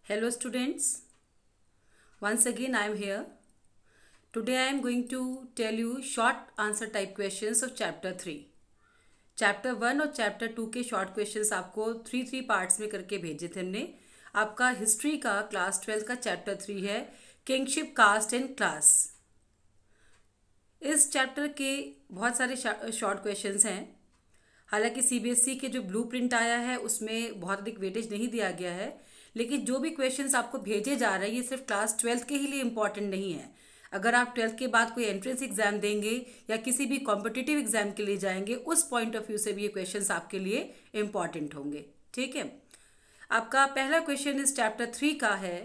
Hello students, once again I am here. Today I am going to tell you short answer type questions of chapter 3. Chapter 1 और chapter 2 के short questions आपको 3 parts में करके भेजे थे हमने. आपका हिस्ट्री का क्लास 12 का चैप्टर 3 है किंगशिप, कास्ट एंड क्लास. इस चैप्टर के बहुत सारे शॉर्ट क्वेश्चंस हैं. हालांकि सीबीएसई के जो ब्लूप्रिंट आया है उसमें बहुत अधिक वेटेज नहीं दिया गया है, लेकिन जो भी क्वेश्चंस आपको भेजे जा रहे हैं ये सिर्फ क्लास 12 के ही लिए इम्पॉर्टेंट नहीं है. अगर आप 12th के बाद कोई एंट्रेंस एग्जाम देंगे या किसी भी कॉम्पिटिटिव एग्जाम के लिए जाएंगे, उस पॉइंट ऑफ व्यू से भी ये क्वेश्चंस आपके लिए इम्पॉर्टेंट होंगे. ठीक है. आपका पहला क्वेश्चन इस चैप्टर 3 का है,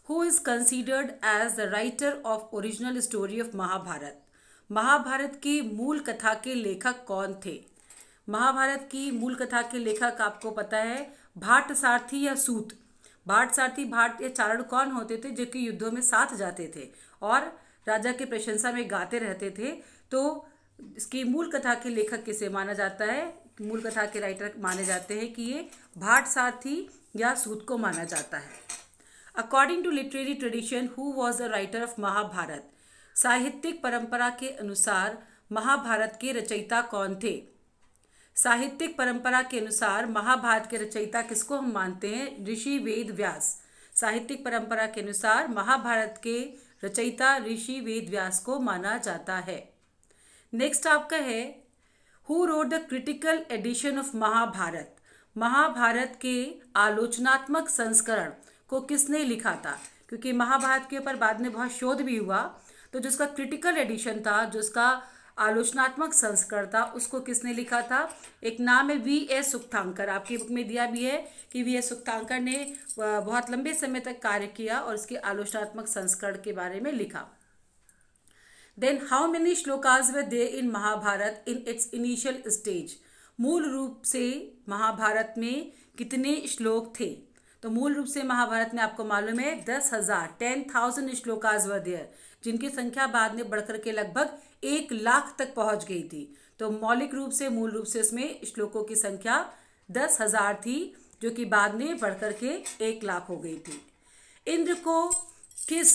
who is considered as the writer of original story of Mahabharata. Mahabharata की मूल कथा के लेखक कौन थे. महाभारत की मूल कथा के लेखक आपको पता है भाट सारथी या सूत. भाट सारथी, भाट या चारण कौन होते थे जो कि युद्धों में साथ जाते थे और राजा की प्रशंसा में गाते रहते थे. तो इसकी मूल कथा के लेखक किसे माना जाता है, मूल कथा के राइटर माने जाते हैं कि ये भाट सारथी या सूत को माना जाता है. According to literary tradition, who was the writer of Mahabharata. साहित्यिक परंपरा के अनुसार महाभारत के रचयिता कौन थे. साहित्यिक परंपरा के अनुसार महाभारत के रचयिता किसको हम मानते हैं, ऋषि वेद व्यास. साहित्यिक परंपरा के अनुसार महाभारत के रचयिता ऋषि वेद व्यास को माना जाता है. नेक्स्ट आपका है, who wrote the critical edition of Mahabharata. Mahabharata के आलोचनात्मक संस्करण को किसने लिखा था. क्योंकि महाभारत के ऊपर बाद में बहुत शोध भी हुआ, तो जिसका क्रिटिकल एडिशन था, जिसका आलोचनात्मक संस्करण था, उसको किसने लिखा था. एक नाम है वी.एस. सुक्तांकर. आपकी बुक में दिया भी है कि वी.एस. सुक्तांकर ने बहुत लंबे समय तक कार्य किया और इसके आलोचनात्मक संस्करण के बारे में लिखा. Then how many shlokas were there in Mahabharata in its initial stage. मूल रूप से महाभारत में कितने श्लोक थे. तो मूल रूप से महाभारत में आपको मालूम है 10,000 श्लोकास वर देयर, जिनकी संख्या बाद में बढ़कर के लगभग 1 लाख तक पहुंच गई थी. तो मौलिक रूप से, मूल रूप से इसमें श्लोकों की संख्या 10,000 थी, जो कि बाद में बढ़कर के 1 लाख हो गई थी. इंद्र को किस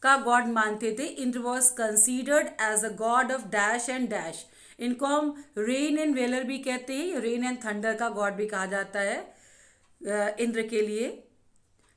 का गॉड मानते थे. Indra was considered as a god of dash and dash. इनको हम रेन एंड वेलर भी कहते हैं, रेन एंड थंडर का गॉड भी कहा जाता है इंद्र के लिए.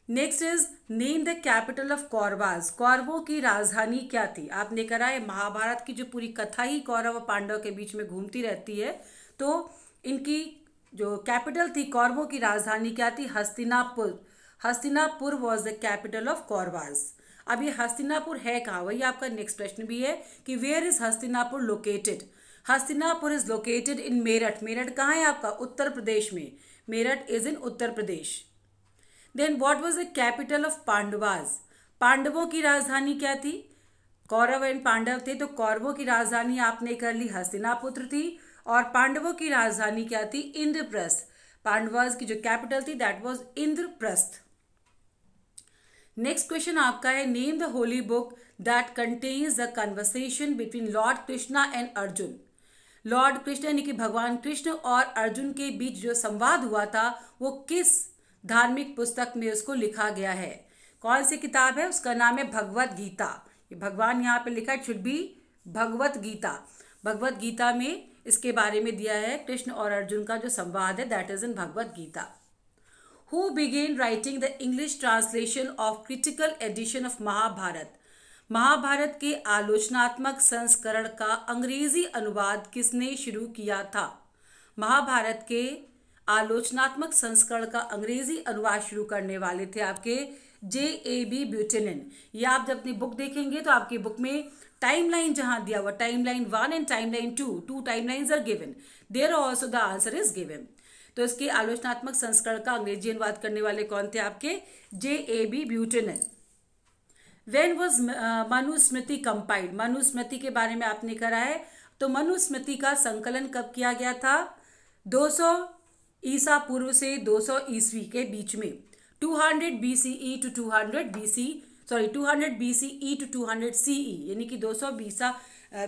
Next is name the capital of Kauravas. कौरवों की राजधानी क्या थी. आपने करा है महाभारत की जो पूरी कथा ही कौरव और पांडव के बीच में घूमती रहती है, तो इनकी जो कैपिटल थी, कौरवों की राजधानी क्या थी, Hastinapur. Hastinapur was the capital of Kauravas. अब ये हस्तिनापुर है कहाँ, वही आपका नेक्स्ट प्रश्न भी है कि where is Hastinapur located. Hastinapur is located in Meerut. Meerut कहाँ है आपका, उत्तर प्रदेश में. Meerut is in Uttar Pradesh. Then what was the capital of Pandavas. पांडवों की राजधानी क्या थी. कौरव एंड पांडव थे, तो कौरवों की राजधानी आपने कर ली हस्तिनापुर थी और पांडवों की राजधानी क्या थी, इंद्रप्रस्थ. पांडवास की जो कैपिटल थी that was Indraprastha. Next question आपका है, name the Holi book that contains the conversation between Lord Krishna and Arjun. Lord Krishna यानी कि भगवान कृष्ण और अर्जुन के बीच जो संवाद हुआ था वो किस धार्मिक पुस्तक में उसको लिखा गया है. कौन सी किताब है, उसका नाम है भगवत गीता. ये भगवान यहाँ पे लिखा है, शुड बी भगवत गीता. भगवत गीता में इसके बारे में दिया है, कृष्ण और अर्जुन का जो संवाद है that is in Bhagavad Gita. Who began writing the English translation of critical edition of Mahabharata. Mahabharata के आलोचनात्मक संस्करण का अंग्रेजी अनुवाद किसने शुरू किया था. महाभारत के आलोचनात्मक संस्करण का अंग्रेजी अनुवाद शुरू करने वाले थे आपके J.A.B. ब्यूटेनन. ये आप जब अपनी बुक देखेंगे तो आपकी बुक में टाइमलाइन जहां दिया हुआ, timeline 1 and timeline 2 timelines are given, there also the answer is given. तो इसके आलोचनात्मक संस्करण का अंग्रेजी अनुवाद करने वाले कौन थे आपके J.A.B. ब्यूटेनन. When was Manusmriti compiled. Manusmriti के बारे में आपने करा है, तो मनुस्मृति का संकलन कब किया गया था, 200 ईसा पूर्व से 200 ईस्वी के बीच में. 200 BCE to 200 BC, 200 BCE to 200 CE, यानी कि 200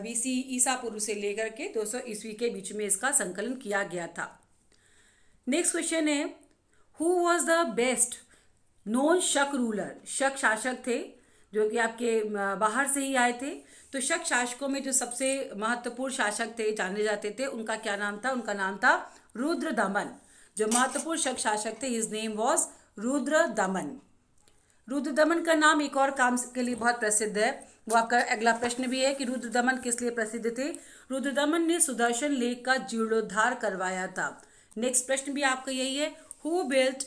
BC ईसा पूर्व से लेकर के 200 ईस्वी के बीच में इसका संकलन किया गया था. नेक्स्ट क्वेश्चन है, who was the best non शक रूलर, शक शासक थे जो कि आपके बाहर से ही आए थे। तो शक शासकों में जो सबसे महत्वपूर्ण शासक थे जाने जाते थे, उनका क्या नाम था? उनका नाम था रुद्रदमन। जो महत्वपूर्ण शक शासक थे, his name was Rudradaman. Rudradaman का नाम एक और काम के लिए बहुत प्रसिद्ध है, वो आपका अगला प्रश्न भी है कि रुद्रदमन किस लिए प्रसिद्ध थे? रुद्रदमन ने सुदर्शन लेक का जीर्णोद्धार करवाया था। नेक्स्ट प्रश्न भी आपका यही है, who built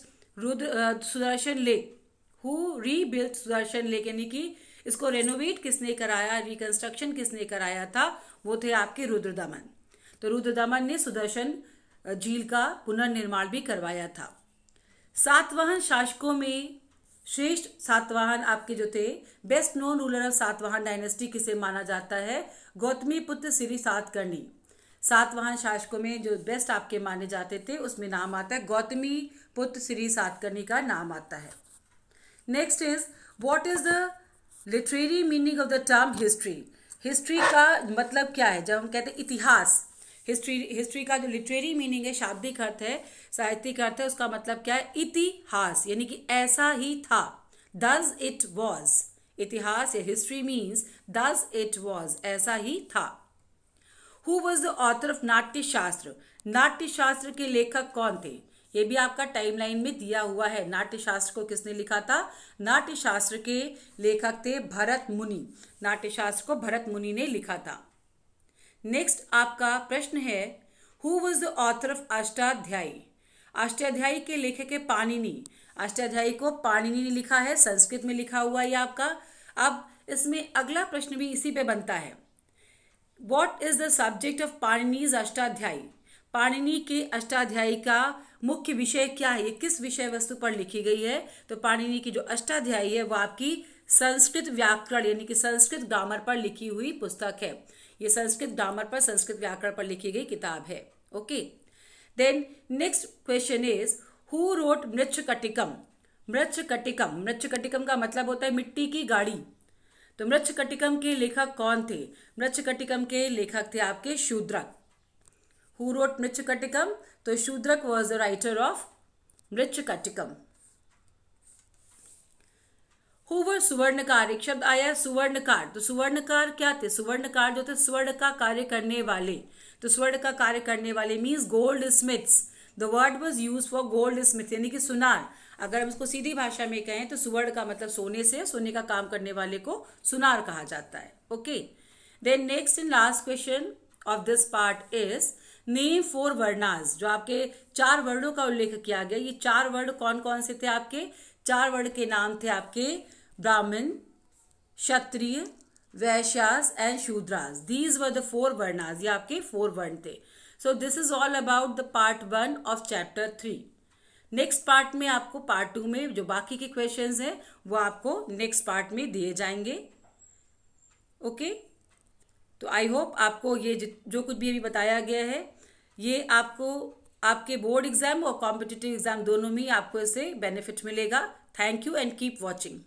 Sudarshan lake, who rebuilt Sudarshan lake, यानी कि इसको रेनोवेट किसने कराया, रिकंस्ट्रक्शन किसने कराया था? वो थे आपके रुद्रदमन। तो रुद्रदमन ने सुदर्शन झील का पुनर्निर्माण भी करवाया था। सातवाहन शासकों में श्रेष्ठ सातवाहन आपके जो थे, best known ruler of Satavahana dynasty किसे माना जाता है? गौतमी पुत्र श्री सातकर्णी। सातवाहन शासकों में जो बेस्ट आपके माने जाते थे उसमें नाम आता है गौतमी पुत्र श्री सातकर्णी का नाम आता है। Next is what is the literary meaning of the term history? History का मतलब क्या है? जब हम कहते हैं इतिहास, हिस्ट्री का जो लिटरेरी मीनिंग है, शाब्दिक अर्थ है, साहित्यिक अर्थ है, उसका मतलब क्या है? इतिहास, यानी कि ऐसा ही था, दस इट वॉज। इतिहास या history means thus it was, ऐसा ही था। Who was the author of नाट्य शास्त्र? नाट्य शास्त्र के लेखक कौन थे? ये भी आपका टाइमलाइन में दिया हुआ है। नाट्य शास्त्र को किसने लिखा था? नाट्य शास्त्र के लेखक थे भरत मुनि। नाट्य शास्त्र को भरत मुनि ने लिखा था। नेक्स्ट आपका प्रश्न है, who was the author of Ashtadhyayi? Ashtadhyayi के लेखक है पाणिनि। अष्टाध्यायी को पाणिनि ने लिखा है, संस्कृत में लिखा हुआ है आपका। अब इसमें अगला प्रश्न भी इसी पे बनता है, what is the subject of Panini's Ashtadhyayi? Panini के अष्टाध्यायी का मुख्य विषय क्या है? ये किस विषय वस्तु पर लिखी गई है? तो पाणिनि की जो अष्टाध्यायी है वो आपकी संस्कृत व्याकरण यानी कि संस्कृत ग्रामर पर लिखी हुई पुस्तक है। ये संस्कृत ग्रामर पर, संस्कृत व्याकरण पर लिखी गई किताब है। Okay, then next question is who wrote Mricchakatikam? Mricchakatikam, Mricchakatikam का मतलब होता है मिट्टी की गाड़ी। तो मृच्छकटिकम के लेखक कौन थे? मृच्छकटिकम के लेखक थे आपके शूद्रक। Who wrote Mrichchhakatikam? तो Shudraka was the writer of Mrichchhakatikam. Who were Suvarnakar? एक शब्द आया सुवर्णकार। तो सुवर्णकार क्या थे? सुवर्णकार जो थे स्वर्ण का कार्य करने वाले। तो स्वर्ण का कार्य करने वाले means gold Smiths. The word was use for gold Smith यानी कि सुनार। अगर हम इसको सीधी भाषा में कहें तो सुवर्ण का मतलब सोने से, सोने का काम करने वाले को सुनार कहा जाता है। Okay, then next and last question of this part is name 4 varnas. जो आपके 4 वर्णों का उल्लेख किया गया, ये 4 वर्ण कौन कौन से थे आपके? 4 वर्ण के नाम थे आपके Brahmin, Kshatriya, Vaishyas and Shudras. These were the 4 varnas. ये आपके 4 वर्ण थे। So this is all about the part 1 of chapter 3। Next part में आपको पार्ट 2 में जो बाकी के क्वेश्चंस हैं वो आपको नेक्स्ट पार्ट में दिए जाएंगे। ओके, तो आई होप आपको ये जो कुछ भी अभी बताया गया है ये आपको आपके बोर्ड एग्जाम और कॉम्पिटिटिव एग्जाम दोनों में आपको इससे बेनिफिट मिलेगा। Thank you and keep watching.